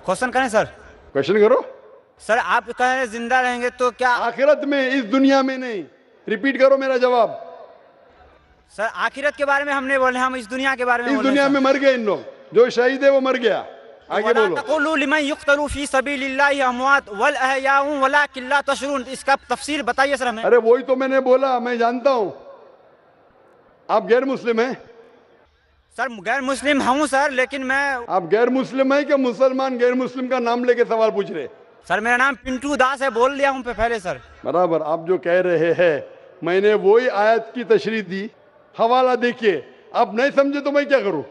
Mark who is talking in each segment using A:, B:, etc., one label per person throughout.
A: Question करें sir?
B: Question करो।
A: Sir आप कह रहे हैं जिंदा रहेंगे तो क्या?
B: आखिरत में, इस दुनिया में नहीं। रिपीट करो मेरा जवाब।
A: सर आखिरत के बारे में हम नहीं बोले, हम इस दुनिया के बारे में
B: इस
A: बोल रहे
B: दुनिया
A: हैं
B: में
A: सर।
B: मर गए इन लोग, जो शहीद है वो मर गया। आगे
A: वला
B: बोलो।
A: तक़ुलू लिमन युक़्तलू फ़ी सबीलिल्लाहि अमवात वल अहयाउ वलाकिन ला तशऊरून। इसका तफसील बताइए सर हमें।
B: अरे वही तो मैंने बोला, मैं जानता हूं। आप गैर मुस्लिम हैं?
A: सर गैर मुस्लिम हूँ सर, लेकिन मैं।
B: आप गैर मुस्लिम है कि मुसलमान गैर मुस्लिम का नाम लेके सवाल पूछ रहे?
A: सर मेरा नाम पिंटू दास है, बोल दिया हूँ पहले सर।
B: बराबर। आप जो कह रहे हैं, मैंने वही आयत की तशरीह दी, हवाला देखिए। आप नहीं समझे तो मैं क्या करूं?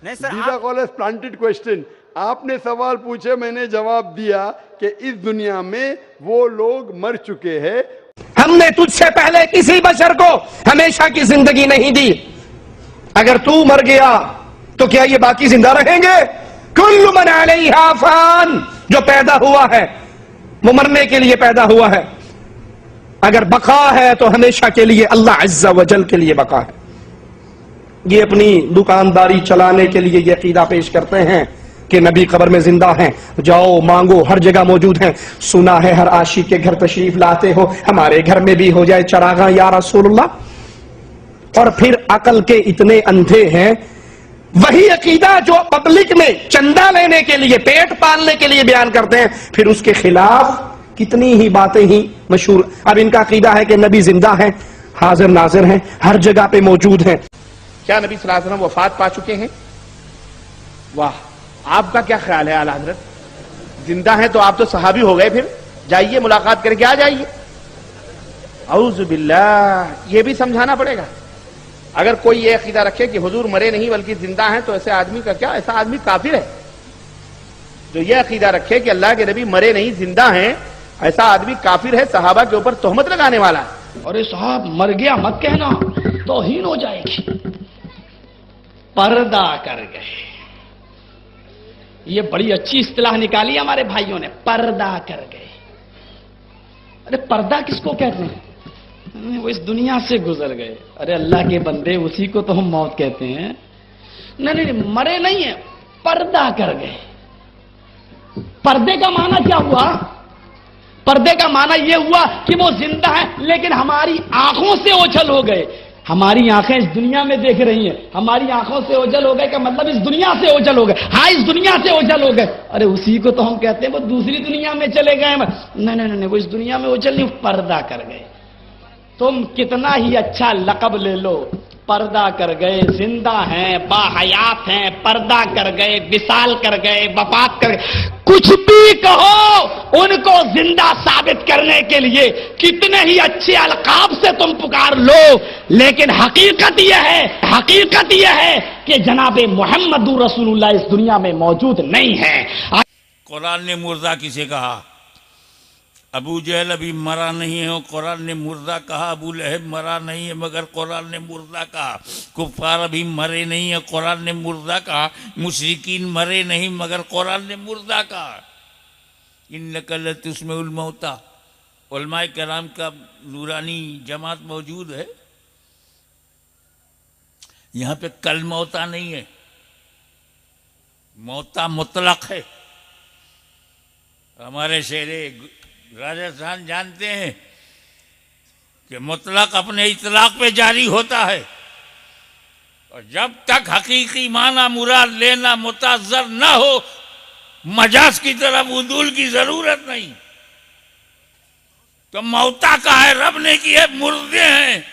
A: नहीं सर
B: दीदा कॉलेज प्लांटेड क्वेश्चन। आपने सवाल पूछे, मैंने जवाब दिया कि इस दुनिया में वो लोग मर चुके हैं।
C: हमने तुझसे पहले किसी बशर को हमेशा की जिंदगी नहीं दी। अगर तू मर गया तो क्या ये बाकी जिंदा रहेंगे? कुल्लु मन अलैहा फान। जो पैदा हुआ है वो मरने के लिए पैदा हुआ है। अगर बका है तो हमेशा के लिए अल्लाह अज़्ज़ा वजल के लिए बका है। ये अपनी दुकानदारी चलाने के लिए ये अकीदा पेश करते हैं कि नबी कब्र में जिंदा हैं, जाओ मांगो, हर जगह मौजूद हैं। सुना है हर आशिक के घर तशरीफ लाते हो, हमारे घर में भी हो जाए चरागा या रसूलुल्लाह। और फिर अकल के इतने अंधे हैं, वही अकीदा जो पब्लिक में चंदा लेने के लिए, पेट पालने के लिए बयान करते हैं, फिर उसके खिलाफ कितनी ही बातें ही मशहूर। अब इनका अकीदा है कि नबी जिंदा हैं, हाजिर नाजिर हैं, हर जगह पे मौजूद हैं। क्या नबी सल्लल्लाहु अलैहि वसल्लम वफात पा चुके हैं? वाह, आपका क्या ख्याल है आला हजरत? जिंदा हैं तो आप तो सहाबी हो गए, फिर जाइए मुलाकात करके आ जाइए। औज़ु बिल्लाह। ये भी समझाना पड़ेगा। अगर कोई ये अकीदा रखे कि हुजूर मरे नहीं बल्कि जिंदा हैं, तो ऐसे आदमी का क्या, ऐसा आदमी काफिर है। जो ये अकीदा रखे कि अल्लाह के नबी मरे नहीं जिंदा हैं, ऐसा आदमी काफिर है, सहाबा के ऊपर तोहमत लगाने वाला है।
D: अरे साहब मर गया मत कहना, तौहीन हो जाएगी। पर्दा कर गए, ये बड़ी अच्छी इस्तिलाह निकाली हमारे भाइयों ने, पर्दा कर गए। अरे पर्दा किसको कहते हैं? वो इस दुनिया से गुजर गए। अरे अल्लाह के बंदे, उसी को तो हम मौत कहते हैं। नहीं नहीं, मरे नहीं है, पर्दा कर गए। पर्दे का माना क्या हुआ? पर्दे का माना यह हुआ कि वो जिंदा है लेकिन हमारी आंखों से ओझल हो गए। हमारी आंखें इस दुनिया में देख रही हैं, हमारी आंखों से ओझल हो गए का मतलब इस दुनिया से ओझल हो गए। हाँ, इस दुनिया से ओझल हो गए। अरे उसी को तो हम कहते हैं वो दूसरी दुनिया में चले गए। नहीं नहीं नहीं, वो इस दुनिया में ओझल नहीं, पर्दा कर गए। तुम कितना ही अच्छा लक़ब ले लो, पर्दा कर गए। जिंदा हैं, बाहयात हैं, पर्दा कर गए, विसाल कर गए, वफात कर गए, कुछ भी कहो, उनको जिंदा साबित करने के लिए कितने ही अच्छे अलकाब से तुम पुकार लो, लेकिन हकीकत यह है कि जनाबे मोहम्मद रसूलुल्लाह इस दुनिया में मौजूद नहीं है।
E: कुरान ने मुर्दा किसे कहा? अबू जहल अभी मरा नहीं है और कुरान ने मुर्दा कहा। अबू लहब मरा नहीं है मगर कुरान ने मुर्दा कहा। कुफार अभी मरे नहीं है, कुरान ने मुर्दा कहा। मुशरिकीन मरे नहीं मगर कुरान ने मुर्दा कहा। इन्नका लतुस्मिउल मौता। उलमाए कराम का नूरानी जमात मौजूद है, यहाँ पे कल मौता नहीं है, मौता मुतलक है। हमारे शेरे राजस्थान जानते हैं कि मुतलक अपने इतलाक पे जारी होता है, और जब तक हकीकी माना मुराद लेना मुताज़र न हो, मजाज की तरफ उदूल की जरूरत नहीं। तो मौता का है, रब ने की है, मुर्दे हैं।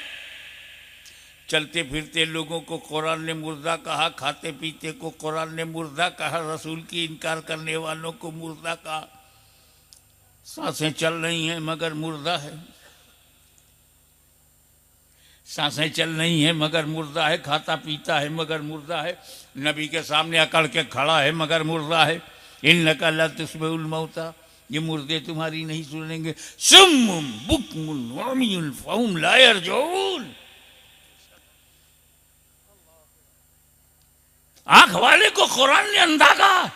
E: चलते फिरते लोगों को कुरान ने मुर्दा कहा, खाते पीते को कुरान ने मुर्दा कहा, रसूल की इनकार करने वालों को मुर्दा कहा। सांसें चल रही हैं मगर मुर्दा है, सांसें चल रही हैं मगर मुर्दा है, खाता पीता है मगर मुर्दा है, नबी के सामने अकड़ के खड़ा है मगर मुर्दा है। इन्नका लतुस्मिउल मौता, ये मुर्दे तुम्हारी नहीं सुनेंगे। सुम्मुम बुक्मुन उम्युन फहुम ला यरजून। आंख वाले को कुरान ने अंधा कहा,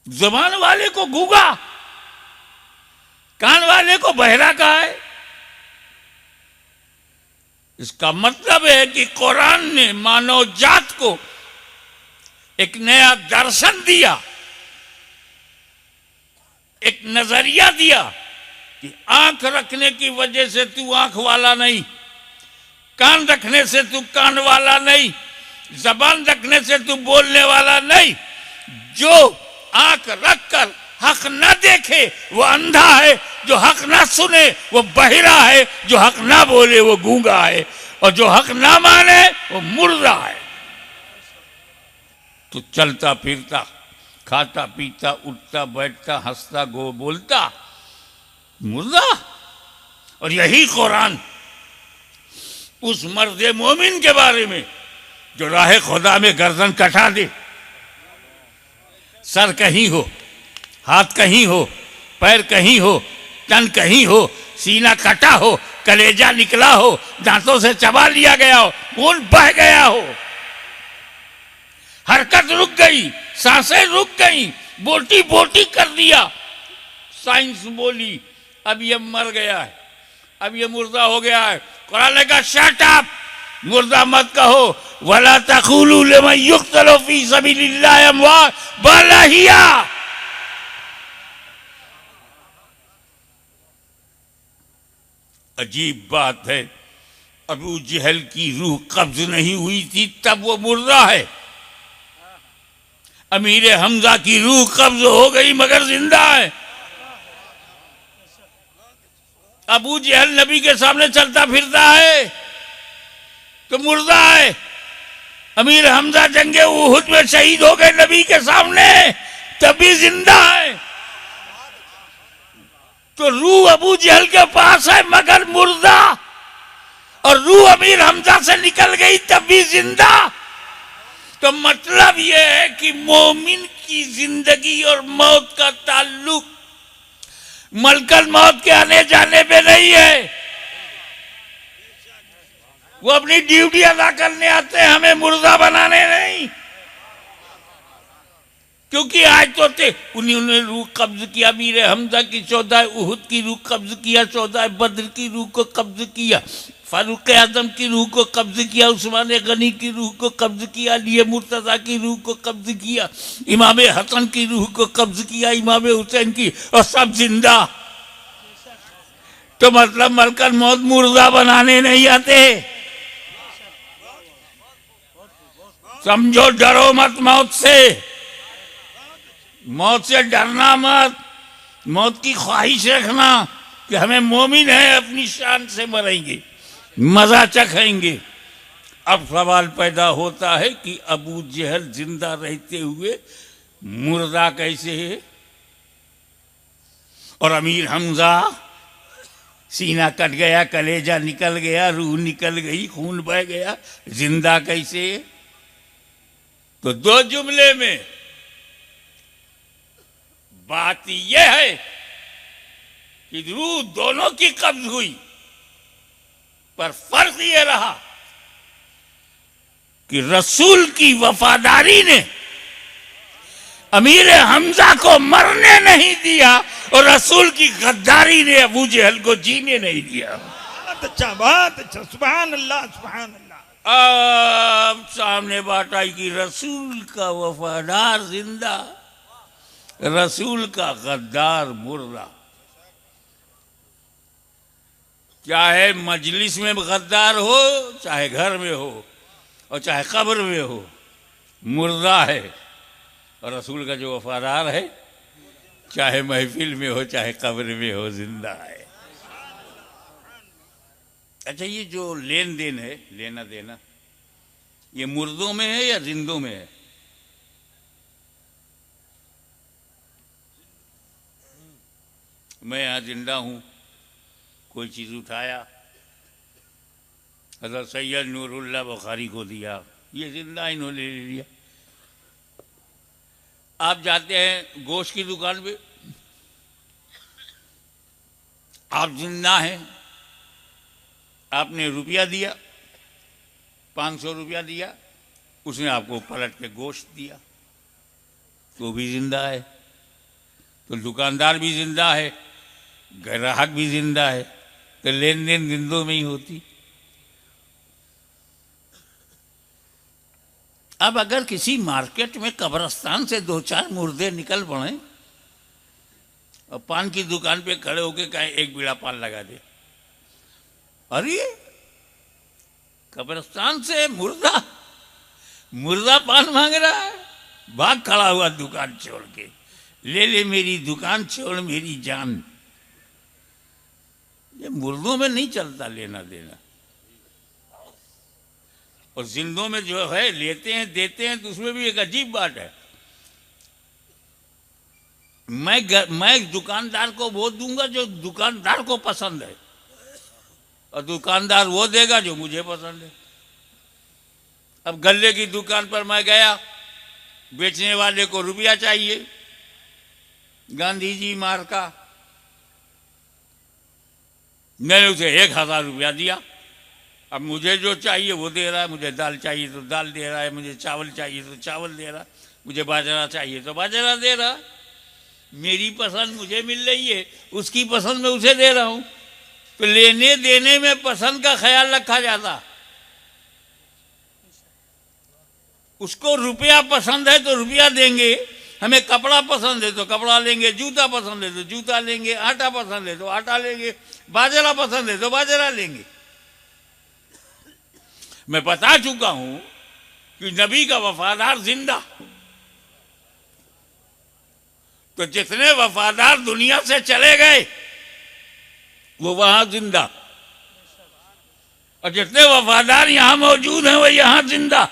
E: जुबान वाले को गूंगा, कान वाले को बहरा कहा है। इसका मतलब है कि कुरान ने मानव जात को एक नया दर्शन दिया, एक नजरिया दिया कि आंख रखने की वजह से तू आंख वाला नहीं, कान रखने से तू कान वाला नहीं, जबान रखने से तू बोलने वाला नहीं। जो आंख रखकर हक ना देखे वो अंधा है, जो हक ना सुने वो बहिरा है, जो हक ना बोले वो गूंगा है, और जो हक ना माने वो मुर्दा है। तो चलता फिरता, खाता पीता, उठता बैठता, हंसता गो बोलता मुर्दा। और यही कुरान उस मर्द मोमिन के बारे में जो राह खुदा में गर्दन कटा दे, सर कहीं हो, हाथ कहीं हो, पैर कहीं हो, तन कहीं हो, सीना कटा हो, कलेजा निकला हो, दांतों से चबा लिया गया हो, खून बह गया हो, हरकत रुक गई, सांसें रुक गई, बोटी बोटी कर दिया, साइंस बोली अब ये मर गया है, अब ये मुर्दा हो गया है। कुरान ने कहा शट अप, मुर्दा मत कहो, वला तक़ूलू लिमन युक़्तलू फी सबीलिल्लाहि अमवात बल अहिया। अजीब बात है, अबू जहल की रूह कब्ज नहीं हुई थी तब वो मुर्दा है। अमीर हमजा की रूह कब्ज हो गई मगर जिंदा है। अबू जहल नबी के सामने चलता फिरता है तो मुर्दा है। अमीर हमजा जंगे उहुद में शहीद हो गए नबी के सामने, तभी जिंदा है। तो रूह अबू जहल के पास है मगर मुर्दा, और रूह अमीर हमजा से निकल गई तब भी जिंदा। तो मतलब यह है कि मोमिन की जिंदगी और मौत का ताल्लुक मलकल मौत के आने जाने पे नहीं है। वो अपनी ड्यूटी अदा करने आते हैं, हमें मुर्दा बनाने नहीं। क्योंकि आज तो उन्होंने रूह कब्ज किया, अमीर हमजा की 14 उहुद की रूह कब्ज किया, 14 बद्र की रूह को कब्ज किया, फारूक आजम की रूह को कब्ज किया, उस्मान गनी की रूह को कब्ज किया, अली मुर्तजा की रूह को कब्ज किया, इमाम हसन की रूह को कब्ज किया, इमाम हुसैन की, और सब जिंदा। तो मतलब मलकल मौत मुर्दा बनाने नहीं आते। समझो, डरो मत मौत से, मौत से डरना मत, मौत की ख्वाहिश रखना कि हमें मोमिन है, अपनी शान से मरेंगे, मजा चखेंगे। अब सवाल पैदा होता है कि अबू जहल जिंदा रहते हुए मुर्दा कैसे है, और अमीर हमजा सीना कट गया, कलेजा निकल गया, रूह निकल गई, खून बह गया, जिंदा कैसे है? तो दो जुमले में बात यह है कि रूह दोनों की कब्ज हुई, पर फर्क यह रहा कि रसूल की वफादारी ने अमीर हमजा को मरने नहीं दिया, और रसूल की गद्दारी ने अबू जहल को जीने नहीं दिया।
F: बहुत अच्छा, सुभान अल्लाह, सुभान अल्लाह।
E: अब सामने बात आई कि रसूल का वफादार जिंदा, रसूल का गद्दार मुर्दा। चाहे मजलिस में गद्दार हो, चाहे घर में हो, और चाहे कब्र में हो, मुर्दा है। और रसूल का जो वफादार है, चाहे महफिल में हो चाहे कब्र में हो, जिंदा है। अच्छा, ये जो लेन देन है, लेना देना, ये मुर्दों में है या जिंदों में है? मैं यहाँ जिंदा हूँ, कोई चीज़ उठाया, हज़रत सैयद नूरुल्लाह बुखारी को दिया, ये जिंदा इन्होंने ले लिया। आप जाते हैं गोश्त की दुकान पे, आप जिंदा हैं, आपने रुपया दिया, 500 रुपया दिया, उसने आपको पलट के गोश्त दिया, तो भी जिंदा है। तो दुकानदार भी जिंदा है, ग्राहक भी जिंदा है, तो लेन देन जिंदों में ही होती। अब अगर किसी मार्केट में कब्रिस्तान से 2-4 मुर्दे निकल पड़े और पान की दुकान पे खड़े होके कहें एक बीड़ा पान लगा दे, अरे कब्रिस्तान से मुर्दा पान मांग रहा है, भाग खड़ा हुआ दुकान छोड़ के, ले मेरी दुकान छोड़ मेरी जान। ये मुर्दों में नहीं चलता लेना देना, और जिंदों में जो है लेते हैं देते हैं, तो उसमें भी एक अजीब बात है। मैं दुकानदार को वो दूंगा जो दुकानदार को पसंद है, और दुकानदार वो देगा जो मुझे पसंद है। अब गल्ले की दुकान पर मैं गया, बेचने वाले को रुपया चाहिए, गांधी जी मार्का, मैंने उसे 1000 रुपया दिया। अब मुझे जो चाहिए वो दे रहा है, मुझे दाल चाहिए तो दाल दे रहा है, मुझे चावल चाहिए तो चावल दे रहा है, मुझे बाजरा चाहिए तो बाजरा दे रहा है। मेरी पसंद मुझे मिल रही है, उसकी पसंद मैं उसे दे रहा हूं। तो लेने देने में पसंद का ख्याल रखा जाता। उसको रुपया पसंद है तो रुपया देंगे, हमें कपड़ा पसंद है तो कपड़ा लेंगे, जूता पसंद है तो जूता लेंगे, आटा पसंद है तो आटा लेंगे, बाजरा पसंद है तो बाजरा लेंगे। मैं बता चुका हूं कि नबी का वफादार जिंदा, तो जितने वफादार दुनिया से चले गए वो वहां जिंदा, और जितने वफादार यहां मौजूद हैं वो यहां जिंदा।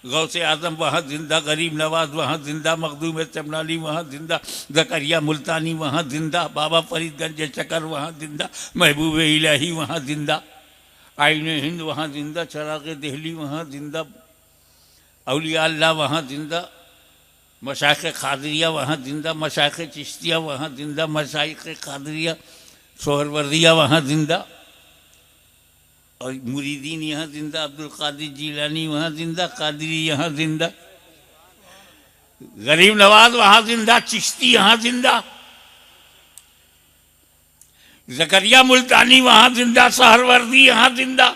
E: गौसे आजम वहां जिंदा, गरीब नवाज वहां जिंदा, मखदूम चमनाली वहां जिंदा, जकरिया मुल्तानी वहां जिंदा, बाबा फरीदगंज चकर वहां जिंदा, महबूब इलाही वहां जिंदा, आईने हिंद वहां जिंदा, चराग़े दिल्ली वहां जिंदा, औलिया अल्लाह वहां जिंदा, मशाइख़ क़ादिरिया वहां जिंदा, मशाइख़ चिश्तिया वहां जिंदा, मशाइख़ क़ादिरिया सोहरवर्दिया वहां जिंदा, और मुरीदीन यहाँ जिंदा, अब्दुल कादिर जीलानी वहाँ जिंदा, कादिरी यहाँ जिंदा, गरीब नवाज वहाँ जिंदा, चिश्ती यहाँ जिंदा, जकरिया मुल्तानी वहाँ जिंदा, सहरवर्दी यहाँ जिंदा,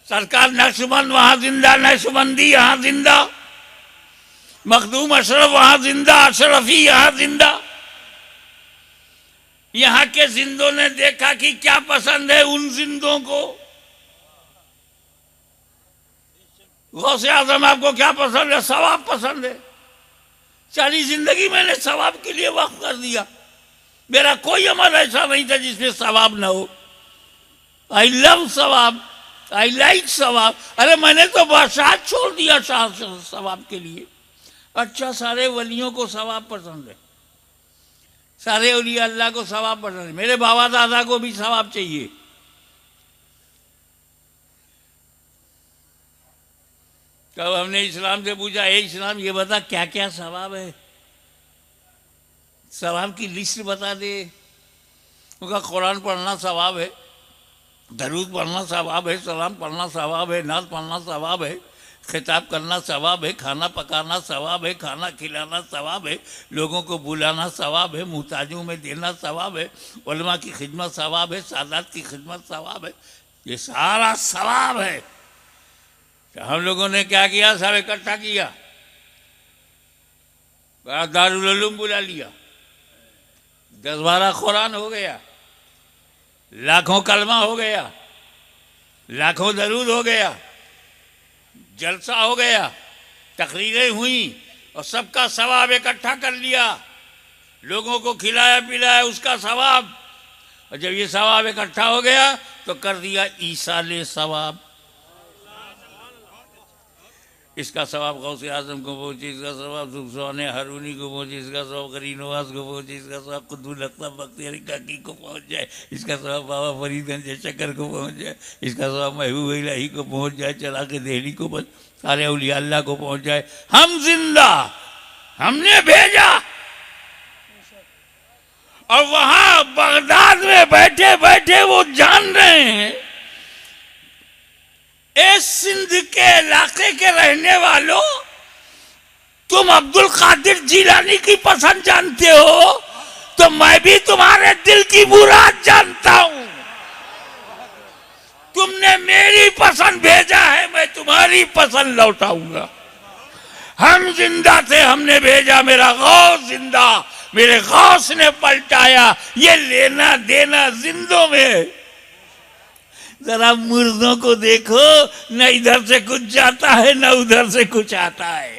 E: सरकार नक्शबंद वहाँ जिंदा, नक्शबंदी यहाँ जिंदा, मखदूम अशरफ वहाँ जिंदा, अशरफी यहाँ जिंदा। यहाँ के जिंदों ने देखा कि क्या पसंद है उन जिंदों को। गौसे आजम आपको क्या पसंद है? सवाब पसंद है। सारी जिंदगी मैंने सवाब के लिए वक्फ कर दिया, मेरा कोई अमल ऐसा नहीं था जिसमें सवाब ना हो। आई लव सवाब, आई लाइक सवाब। अरे मैंने तो बादशाह छोड़ दिया सवाब के लिए। अच्छा, सारे वलियों को सवाब पसंद है, सारे औलिया अल्लाह को सवाब पसंद है, मेरे बाबा दादा को भी सवाब चाहिए। तब हमने इस्लाम से पूछा, ए इस्लाम ये बता क्या क्या सवाब है, सवाब की लिस्ट बता दे। उनका कुरान पढ़ना सवाब है, दरूद पढ़ना सवाब है, सलाम पढ़ना सवाब है, नाज पढ़ना सवाब है, खिताब करना सवाब है, खाना पकाना सवाब है, खाना खिलाना सवाब है, लोगों को बुलाना सवाब है, मुहताजों में देना सवाब है, उलमा की खिदमत सवाब है, सादात की खिदमत सवाब है। ये सारा सवाब है। तो हम लोगों ने क्या किया, सब इकट्ठा किया, दारुल उलूम बुला लिया, 10-12 कुरान हो गया, लाखों कलमा हो गया, लाखों दरूद हो गया, जलसा हो गया, तकरीरें हुई, और सबका सवाब इकट्ठा कर लिया, लोगों को खिलाया पिलाया उसका सवाब। और जब ये सवाब इकट्ठा हो गया तो कर दिया ईसाले सवाब। इसका सवाब गौसे आजम को पहुंचे, इसका सवाब सुबहान हारूनी को पहुंचे, इसका सवाब गरीब नवाज को पहुंचे, इसका सवाब कुतुबुल अक़ताब बख्तियारी काकी को पहुंच जाए, इसका सवाब बाबा फरीदगंज शक्कर को पहुंच जाए, इसका सवाब महबूब इलाही को पहुंच जाए, चराग़े दिल्ली को पहुंच, सारे औलिया अल्लाह को पहुंच जाए। हम जिंदा, हमने भेजा। और वहां बगदाद में बैठे बैठे वो जान रहे हैं, ए सिंध के इलाके के रहने वालों, तुम अब्दुल कादिर जीलानी की पसंद जानते हो, तो मैं भी तुम्हारे दिल की मुराद जानता हूं। तुमने मेरी पसंद भेजा है, मैं तुम्हारी पसंद लौटाऊंगा। हम जिंदा थे, हमने भेजा, मेरा गौस जिंदा, मेरे गौस ने पलटाया। ये लेना देना जिंदों में। जरा मुर्दों को देखो, न इधर से कुछ जाता है न उधर से कुछ आता है।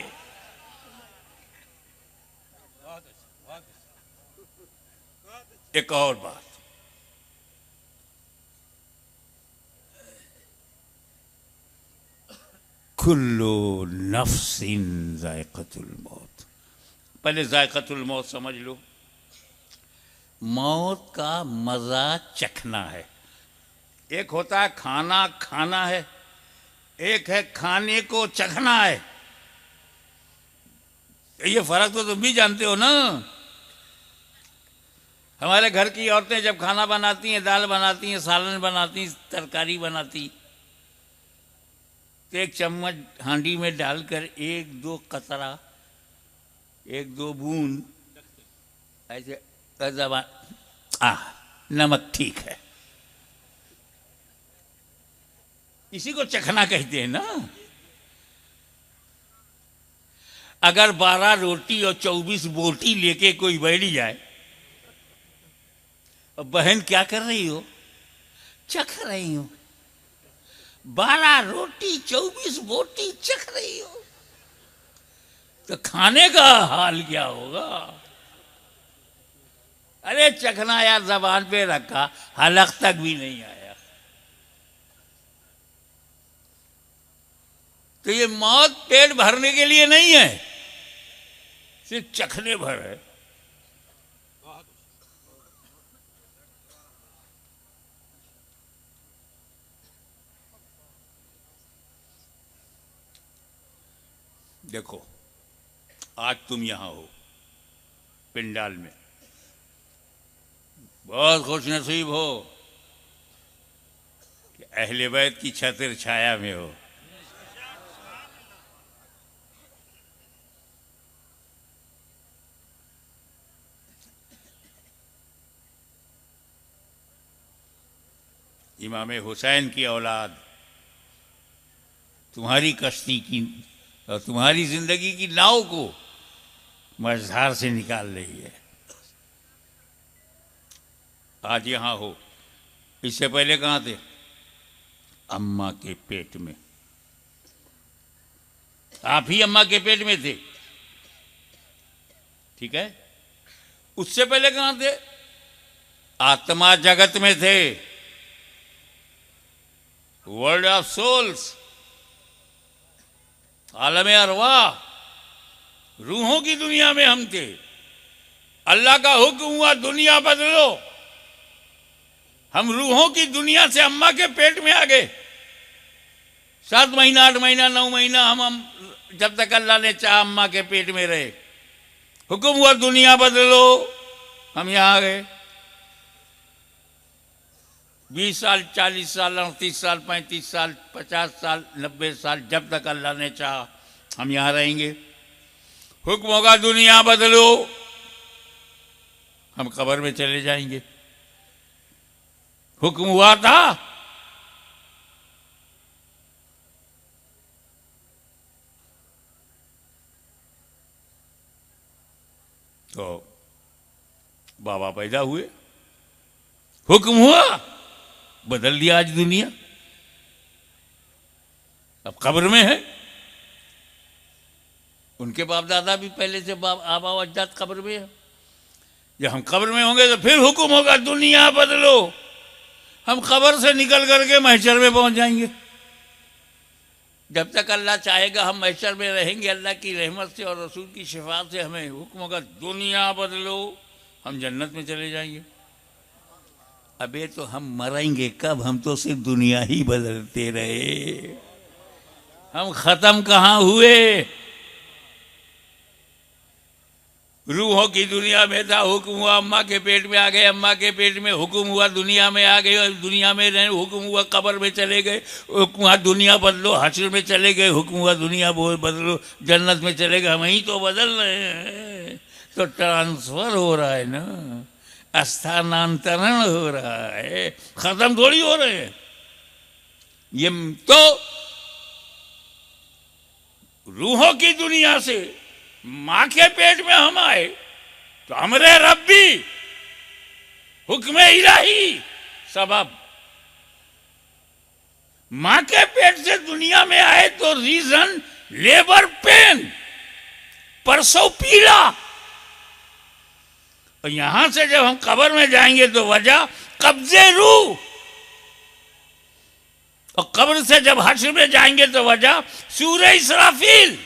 E: एक और बात, कुल्लु नफ्सिन जायक़तुल मौत। पहले जायक़तुल मौत समझ लो। मौत का मजा चखना है। एक होता है खाना खाना है, एक है खाने को चखना है। ये फर्क तो तुम भी जानते हो ना। हमारे घर की औरतें जब खाना बनाती हैं, दाल बनाती हैं, सालन बनाती, तरकारी बनाती, तो एक चम्मच हांडी में डालकर एक दो कतरा, एक दो बूंद ऐसे नमक ठीक है, इसी को चखना कहते हैं ना। अगर 12 रोटी और 24 बोटी लेके कोई बैठ जाए, और बहन क्या कर रही हो? चख रही हो। 12 रोटी 24 बोटी चख रही हो, तो खाने का हाल क्या होगा? अरे चखना यार, जबान पे रखा, हलक तक भी नहीं आया। तो ये मौत पेट भरने के लिए नहीं है, सिर्फ चखने भर है। देखो, आज तुम यहां हो पिंडाल में, बहुत खुश नसीब हो कि अहले बैत की छत्र छाया में हो। इमाम हुसैन की औलाद तुम्हारी कश्ती की और तुम्हारी जिंदगी की नाव को मझधार से निकाल रही है। आज यहां हो, इससे पहले कहां थे? अम्मा के पेट में। आप ही अम्मा के पेट में थे, ठीक है? उससे पहले कहां थे? आत्मा जगत में थे, वर्ल्ड ऑफ सोल्स, आलमे अरवा, रूहों की दुनिया में हम थे। अल्लाह का हुक्म हुआ दुनिया बदलो, हम रूहों की दुनिया से अम्मा के पेट में आ गए। 7 महीना 8 महीना 9 महीना हम जब तक अल्लाह ने चाहा अम्मा के पेट में रहे। हुक्म हुआ दुनिया बदलो, हम यहां आ गए। 20 साल 40 साल 38 साल 35 साल 50 साल 90 साल, जब तक अल्लाह ने चाहा हम यहां रहेंगे। हुक्म होगा दुनिया बदलो, हम कब्र में चले जाएंगे। हुक्म हुआ था, तो बाबा पैदा हुए, हुक्म हुआ, बदल दिया आज दुनिया, अब कब्र में है। उनके बाप दादा भी पहले से आबा अजदाद कब्र में है। जब हम कब्र में होंगे तो फिर हुक्म होगा दुनिया बदलो, हम कब्र से निकल करके महशर में पहुंच जाएंगे। जब तक अल्लाह चाहेगा हम महशर में रहेंगे। अल्लाह की रहमत से और रसूल की शिफात से हमें हुक्म होगा दुनिया बदलो, हम जन्नत में चले जाएंगे। अबे तो हम मरेंगे कब? हम तो सिर्फ दुनिया ही बदलते रहे, हम खत्म कहाँ हुए? रूहों की दुनिया में था, हुक्म हुआ अम्मा के पेट में आ गए, अम्मा के पेट में हुक्म हुआ दुनिया में आ गए, दुनिया में रहे, हुक्म हुआ कब्र में चले गए, हुक्म हुआ दुनिया बदलो, हश्र में चले गए, हुक्म हुआ दुनिया बदलो, जन्नत में चले गए। हम ही तो बदल रहे हैं, तो ट्रांसफर हो रहा है ना, स्थानांतरण हो रहा है, खत्म थोड़ी हो रहे हैं। ये तो रूहों की दुनिया से मां के पेट में हम आए तो हमरे रब्बी हुक्म इलाही सबब। मां के पेट से दुनिया में आए तो रीजन लेबर पेन, परसों पीला। और यहां से जब हम कब्र में जाएंगे तो वजह कब्जे रूह, और कब्र से जब हश्र में जाएंगे तो वजह सूरे इसराफील,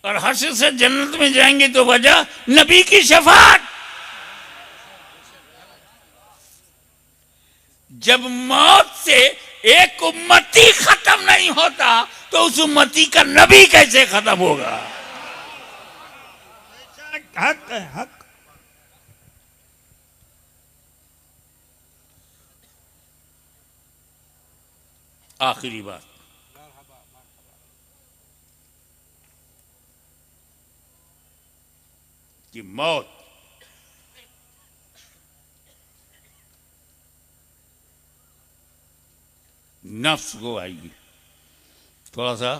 E: और हश्र से जन्नत में जाएंगे तो वजह नबी की शफाअत। जब मौत से एक उम्मती खत्म नहीं होता तो उस उम्मती का नबी कैसे खत्म होगा?
F: हक है, हक।
E: आखिरी बात, कि मौत नफ्स को आएगी। थोड़ा सा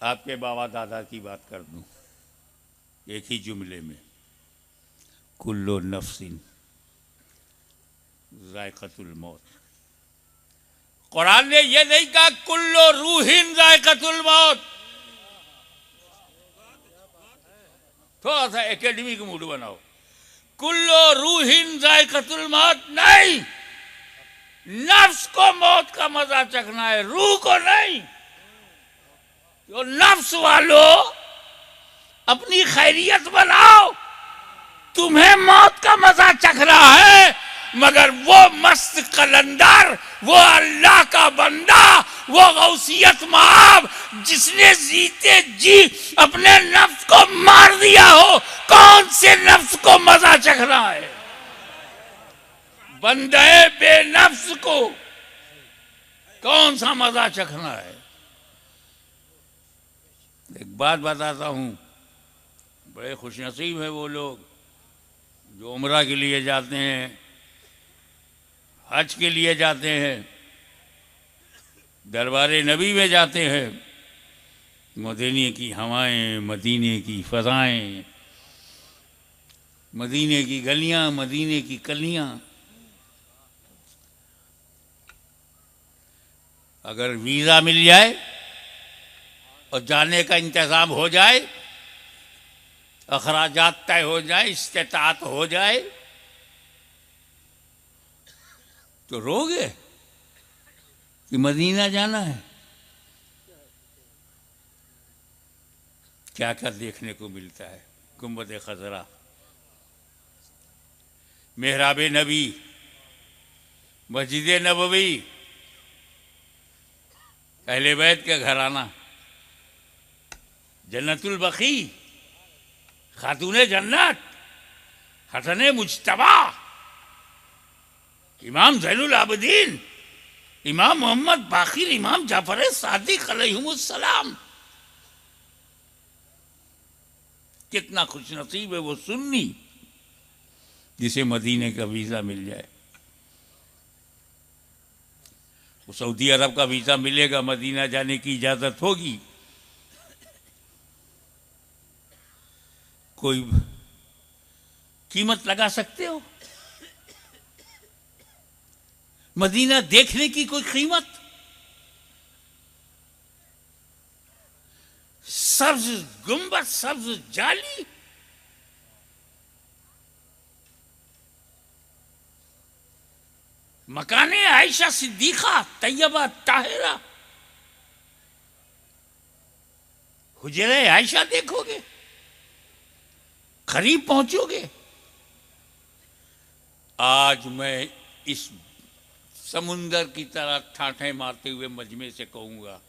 E: आपके बाबा दादा की बात कर दूं एक ही जुमले में, कुल्लो नफ्सिन जायक़तुल मौत। कुरान ने यह नहीं कहा कुल्लो रूहिन जायक़तुल मौत। थोड़ा सा एकेडमिक मूड बनाओ। कुल्लो रूहिन जायक़तुल मौत नहीं, नफ्स को मौत का मजा चखना है, रूह को नहीं। तो नफ्स वालों अपनी खैरियत बनाओ, तुम्हें मौत का मजा चख रहा है, मगर वो मस्त कलंदर, वो अल्लाह का बंदा, वो गौसियत माब जिसने जीते जी अपने नफ्स को मार दिया हो, कौन से नफ्स को मजा चख रहा है? बंदे बेनफ्स को कौन सा मजा चखना है? एक बात बताता हूं, बड़े खुशनसीब है वो लोग जो उम्रा के लिए जाते हैं, हज के लिए जाते हैं, दरबारे नबी में जाते हैं। मदीने की हवाएं, मदीने की फजाएं, मदीने की गलियां, मदीने की कलियां। अगर वीजा मिल जाए और जाने का इंतजाम हो जाए, अखराजात तय हो जाए, इस्तेताअत हो जाए, तो रोगे कि मदीना जाना है। क्या क्या देखने को मिलता है। गुंबद खजरा, मेहराब नबी, मस्जिद नबवी, अहले बैत का घराना, जन्नतुल बकी, खातूने जन्नत, हसने मुज्तबा, इमाम ज़ैनुल आबिदीन, इमाम मोहम्मद बाकिर, इमाम जाफर सादिक अलैहिमुस्सलाम। कितना खुशनसीब है वो सुन्नी जिसे मदीने का वीज़ा मिल जाए। वो सऊदी अरब का वीज़ा मिलेगा, मदीना जाने की इजाज़त होगी। कोई कीमत लगा सकते हो? मदीना देखने की कोई कीमत? सब्ज गुंबद, सब्ज जाली, मकाने आयशा सिद्दीका तैयबा ताहिरा, हुजरे आयशा देखोगे, करीब पहुंचोगे। आज मैं इस समुंदर की तरह ठाठे मारते हुए मजमे से कहूंगा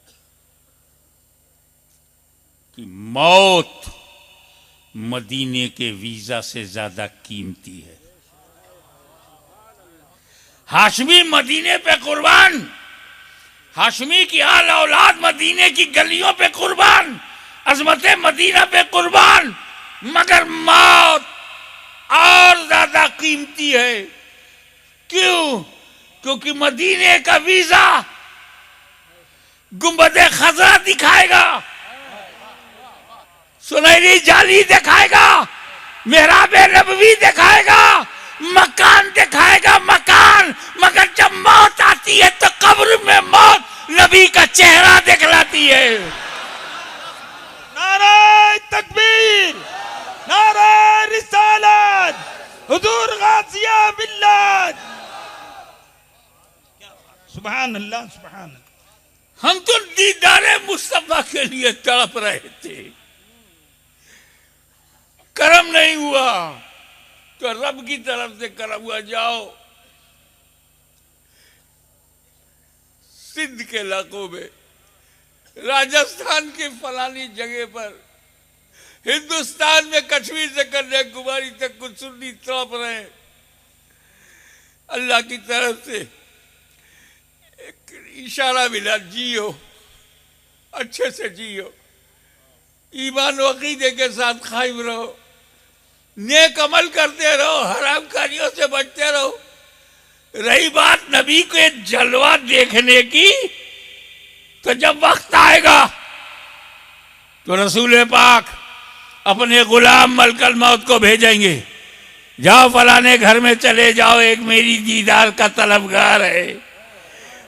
E: कि मौत मदीने के वीजा से ज्यादा कीमती है। हाशमी मदीने पे कुर्बान, हाशमी की आल औलाद मदीने की गलियों पे कुर्बान, अजमत मदीना पे कुर्बान, मगर मौत और ज्यादा कीमती है। क्यों? क्योंकि मदीने का वीजा गुंबदे खजरा दिखाएगा, सुनहरी जाली दिखाएगा, मेहराबे नबवी दिखाएगा, मकान दिखाएगा, मकान। मगर जब मौत आती है तो कब्र में मौत नबी का चेहरा दिखलाती है।
F: नारे तकबीर, नारे रिसालत, हुजूर गाजिया बिल्लाह। सुभान अल्लाह, सुभान अल्लाह।
E: हम तो दीदारे मुस्तफा के लिए तड़प रहे थे, करम नहीं हुआ तो रब की तरफ से करम हुआ। जाओ सिंध के इलाकों में, राजस्थान की फलानी जगह पर, हिंदुस्तान में कश्मीर से कन्याकुमारी तक कुछ सुन्नी तड़प रहे हैं। अल्लाह की तरफ से एक इशारा मिला, जियो, अच्छे से जियो, ईमान वकीदे के साथ कायम रहो, नेक अमल करते रहो, हरामकारियों से बचते रहो। रही बात नबी के जलवा देखने की, तो जब वक्त आएगा तो रसूल पाक अपने गुलाम मलकल मौत को भेजेंगे, जाओ फलाने घर में चले जाओ, एक मेरी दीदार का तलबगार है,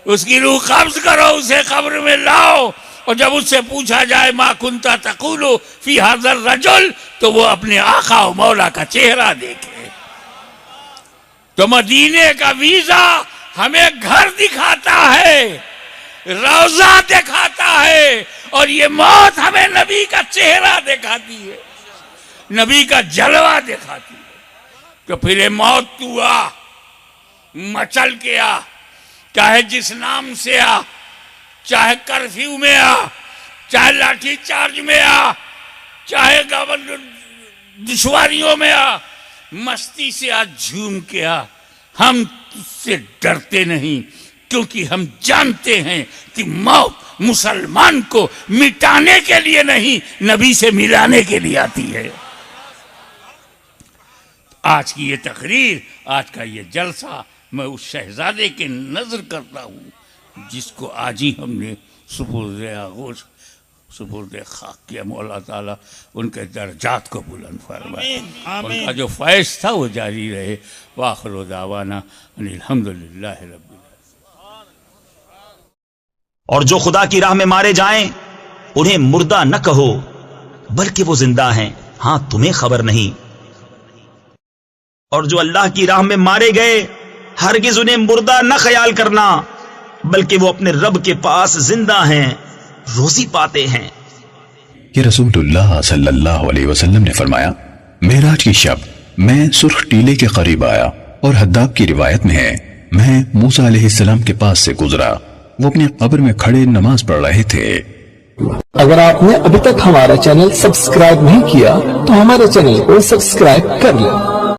E: उसकी रूह कब्ज करो, उसे कब्र में लाओ। और जब उससे पूछा जाए मा कुंता तकुलु फी हाज़र रजुल, तो वो अपने आका और मौला का चेहरा देखे। तो मदीने का वीजा हमें घर दिखाता है, रोजा दिखाता है, और ये मौत हमें नबी का चेहरा दिखाती है, नबी का जलवा दिखाती है। तो फिर ये मौत तू आ, मचल के आ, चाहे जिस नाम से आ, चाहे कर्फ्यू में आ, चाहे लाठी चार्ज में आ, चाहे दुश्वारियों में आ, मस्ती से आज झूम के आ। हम तुझसे डरते नहीं, क्योंकि हम जानते हैं कि मौत मुसलमान को मिटाने के लिए नहीं, नबी से मिलाने के लिए आती है। आज की ये तकरीर, आज का ये जलसा, मैं उस शहजादे के नजर करता हूँ जिसको आज ही हमने सुपुर्द आगोश, सुपुर्द खाक किया। मौला ताला उनके दर्जात को बुलंद फरमाए, उनका जो फैज़ था वो जारी रहे। वाखिर दावाना अल्हम्दुलिल्लाह रब्बिल।
G: और जो खुदा की राह में मारे जाएं, उन्हें मुर्दा न कहो, बल्कि वो जिंदा हैं, हां तुम्हें खबर नहीं। और जो अल्लाह की राह में मारे गए, हरगिज उन्हें मुर्दा न ख्याल करना, बल्कि वो अपने रब के पास जिंदा हैं, रोजी पाते हैं।
H: कि रसूलुल्लाह सल्लल्लाहु अलैहि वसल्लम ने फरमाया, मेराज की शब मैं सुर्ख टीले के करीब आया, और हद्दाब की रिवायत में है, मैं मूसा अलैहिस्सलाम के पास से गुजरा, वो अपनी कब्र में खड़े नमाज पढ़ रहे थे।
I: अगर आपने अभी तक हमारा चैनल सब्सक्राइब नहीं किया तो हमारे चैनल को सब्सक्राइब कर लें